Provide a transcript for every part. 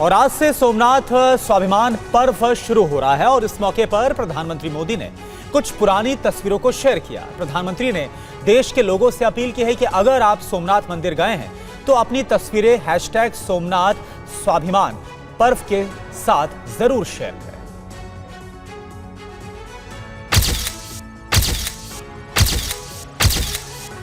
और आज से सोमनाथ स्वाभिमान पर्व शुरू हो रहा है और इस मौके पर प्रधानमंत्री मोदी ने कुछ पुरानी तस्वीरों को शेयर किया। प्रधानमंत्री ने देश के लोगों से अपील की है कि अगर आप सोमनाथ मंदिर गए हैं तो अपनी तस्वीरें #सोमनाथ स्वाभिमान पर्व के साथ जरूर शेयर करें।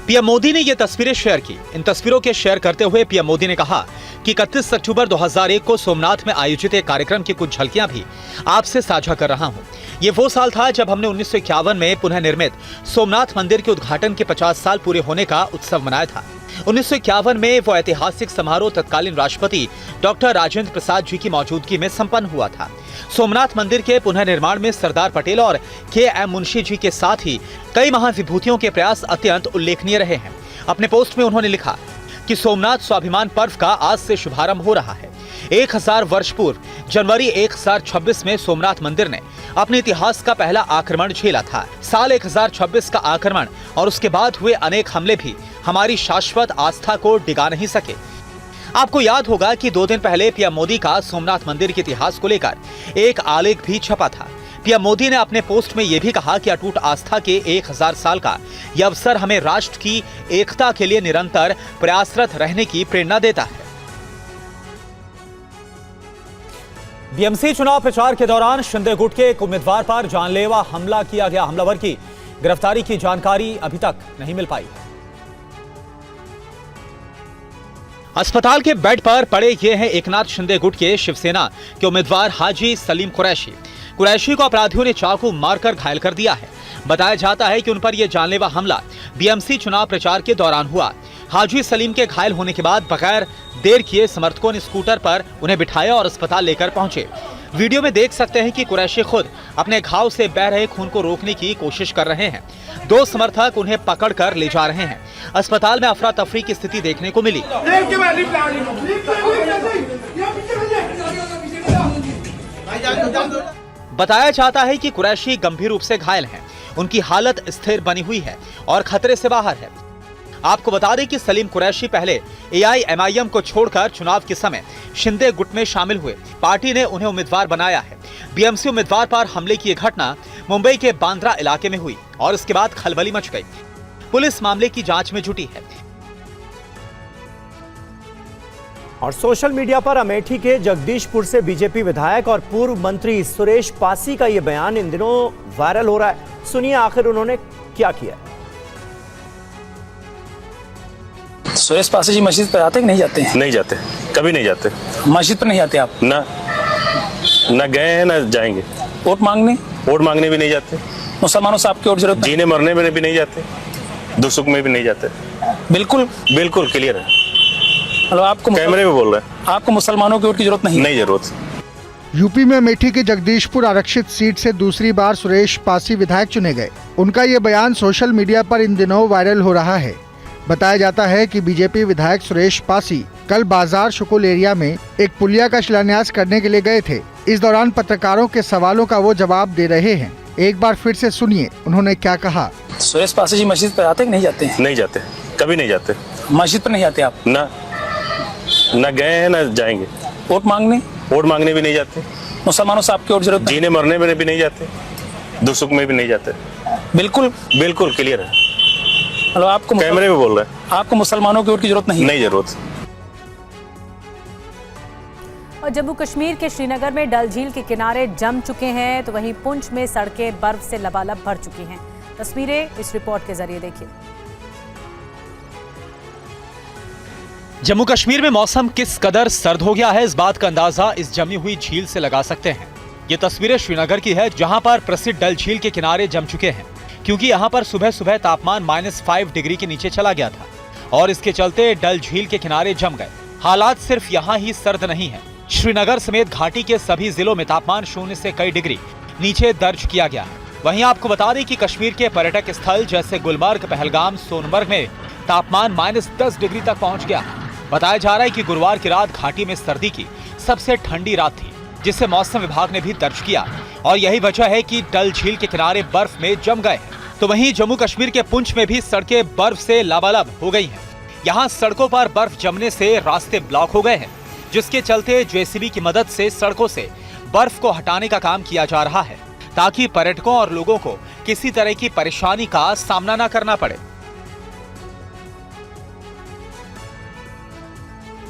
पीएम मोदी ने ये तस्वीरें शेयर की। इन तस्वीरों के शेयर करते हुए पीएम मोदी ने कहा कि 31 अक्टूबर 2001 को सोमनाथ में आयोजित एक कार्यक्रम की कुछ झलकियां भी आपसे साझा कर रहा हूं। ये वो साल था जब हमने 1951 में पुनः निर्मित सोमनाथ मंदिर के उद्घाटन के 50 साल पूरे होने का उत्सव मनाया था। 1951 में वो ऐतिहासिक समारोह तत्कालीन राष्ट्रपति डॉक्टर राजेंद्र प्रसाद जी की मौजूदगी में संपन्न हुआ था। सोमनाथ मंदिर के पुनः निर्माण में सरदार पटेल और KM मुंशी जी के साथ ही कई महाविभूतियों के प्रयास अत्यंत उल्लेखनीय रहे हैं। अपने पोस्ट में उन्होंने लिखा कि सोमनाथ स्वाभिमान पर्व का आज से शुभारंभ हो रहा है। 1000 वर्ष पूर्व जनवरी 1026 में सोमनाथ मंदिर ने अपने इतिहास का पहला आक्रमण झेला था। साल 1026 का आक्रमण और उसके बाद हुए अनेक हमले भी हमारी शाश्वत आस्था को डिगा नहीं सके। आपको याद होगा कि 2 दिन पहले पीएम मोदी का सोमनाथ मंदिर के इतिहास को लेकर एक आलेख भी छपा था। पीएम मोदी ने अपने पोस्ट में यह भी कहा कि अटूट आस्था के 1000 साल का यह अवसर हमें राष्ट्र की एकता के लिए निरंतर प्रयासरत रहने की प्रेरणा देता है। बीएमसी चुनाव प्रचार के दौरान शिंदे गुट के एक उम्मीदवार पर जानलेवा हमला किया गया। हमलावर की गिरफ्तारी की जानकारी अभी तक नहीं मिल पाई। अस्पताल के बेड पर पड़े ये हैं एकनाथ शिंदे गुट के शिवसेना के उम्मीदवार हाजी सलीम कुरैशी को अपराधियों ने चाकू मारकर घायल कर दिया है। बताया जाता है कि उन पर यह जानलेवा हमला बीएमसी चुनाव प्रचार के दौरान हुआ। हाजी सलीम के घायल होने के बाद बगैर देर किए समर्थकों ने स्कूटर पर उन्हें बिठाया और अस्पताल लेकर पहुंचे। वीडियो में देख सकते हैं कि कुरैशी खुद अपने घाव से बह रहे खून को रोकने की कोशिश कर रहे हैं। 2 समर्थक उन्हें पकड़कर ले जा रहे हैं। अस्पताल में अफरा तफरी की स्थिति देखने को मिली। बताया जाता है कि कुरैशी गंभीर रूप से घायल हैं। उनकी हालत स्थिर बनी हुई है और खतरे से बाहर है। आपको बता दें कि सलीम कुरैशी पहले AIMIM को छोड़कर चुनाव के समय शिंदे गुट में शामिल हुए। पार्टी ने उन्हें उम्मीदवार बनाया है। बीएमसी उम्मीदवार पर हमले की घटना मुंबई के बांद्रा इलाके में हुई और इसके बाद खलबली मच गई। पुलिस मामले की जांच में जुटी है। और सोशल मीडिया पर अमेठी के जगदीशपुर से बीजेपी विधायक और पूर्व मंत्री सुरेश पासी का यह बयान इन दिनों वायरल हो रहा है। सुनिए आखिर उन्होंने क्या किया। सुरेश पासी जी मस्जिद पर आते कि नहीं जाते हैं? नहीं जाते, कभी नहीं जाते। मस्जिद पर नहीं आते आप? ना गए हैं ना जाएंगे। वोट मांगने भी नहीं जाते। मुसलमानों से आपकी वोट जरूरत नहीं? जीने मरने में भी नहीं जाते, दुख सुख में भी नहीं जाते। बिल्कुल क्लियर है। मतलब आपको कैमरे में बोल रहे हैं, आपको मुसलमानों की वोट की जरूरत नहीं जरूरत। यूपी में अमेठी के जगदीशपुर आरक्षित सीट से दूसरी बार सुरेश पासी विधायक चुने गए। उनका ये बयान सोशल मीडिया पर इन दिनों वायरल हो रहा है। बताया जाता है कि बीजेपी विधायक सुरेश पासी कल बाजार शुकुल एरिया में एक पुलिया का शिलान्यास करने के लिए गए थे। इस दौरान पत्रकारों के सवालों का वो जवाब दे रहे हैं। एक बार फिर से सुनिए उन्होंने क्या कहा। सुरेश पासी जी मस्जिद पर आते कि नहीं जाते हैं? नहीं जाते, कभी नहीं जाते। मस्जिद पर नहीं आते आप? ना गए हैं ना जाएंगे। वोट मांगने भी नहीं जाते। मुसलमानों से आपकी वोट जरूरत नहीं? जीने मरने में भी नहीं जाते, दुख सुख में भी नहीं जाते। बिल्कुल क्लियर है। मतलब आपको कैमरे में बोल रहे हैं, आपको मुसलमानों की वोट की जरूरत नहीं जरूरत। और जम्मू कश्मीर के श्रीनगर में डल झील के किनारे जम चुके हैं तो वहीं पुंछ में सड़कें बर्फ से लबालब भर चुकी हैं। तस्वीरें इस रिपोर्ट के जरिए देखिए। जम्मू कश्मीर में मौसम किस कदर सर्द हो गया है, इस बात का अंदाजा इस जमी हुई झील से लगा सकते हैं। ये तस्वीरें श्रीनगर की है, जहां पर प्रसिद्ध डल झील के किनारे जम चुके हैं, क्योंकि यहां पर सुबह सुबह तापमान -5 डिग्री के नीचे चला गया था और इसके चलते डल झील के किनारे जम गए। हालात सिर्फ यहां ही सर्द नहीं है, श्रीनगर समेत घाटी के सभी जिलों में तापमान 0 से कई डिग्री नीचे दर्ज किया गया है। वहीं आपको बता दें कि कश्मीर के पर्यटक स्थल जैसे गुलमर्ग, पहलगाम, सोनमर्ग में तापमान -10 डिग्री तक पहुंच गया। बताया जा रहा है कि गुरुवार की रात घाटी में सर्दी की सबसे ठंडी रात थी, जिसे मौसम विभाग ने भी दर्ज किया और यही वजह है कि डल झील के किनारे बर्फ में जम गए। तो वहीं जम्मू कश्मीर के पुंछ में भी सड़कें बर्फ से लबालब हो गई हैं। यहाँ सड़कों पर बर्फ जमने से रास्ते ब्लॉक हो गए हैं। जिसके चलते जेसीबी की मदद से सड़कों से बर्फ को हटाने का काम किया जा रहा है ताकि पर्यटकों और लोगों को किसी तरह की परेशानी का सामना न करना पड़े।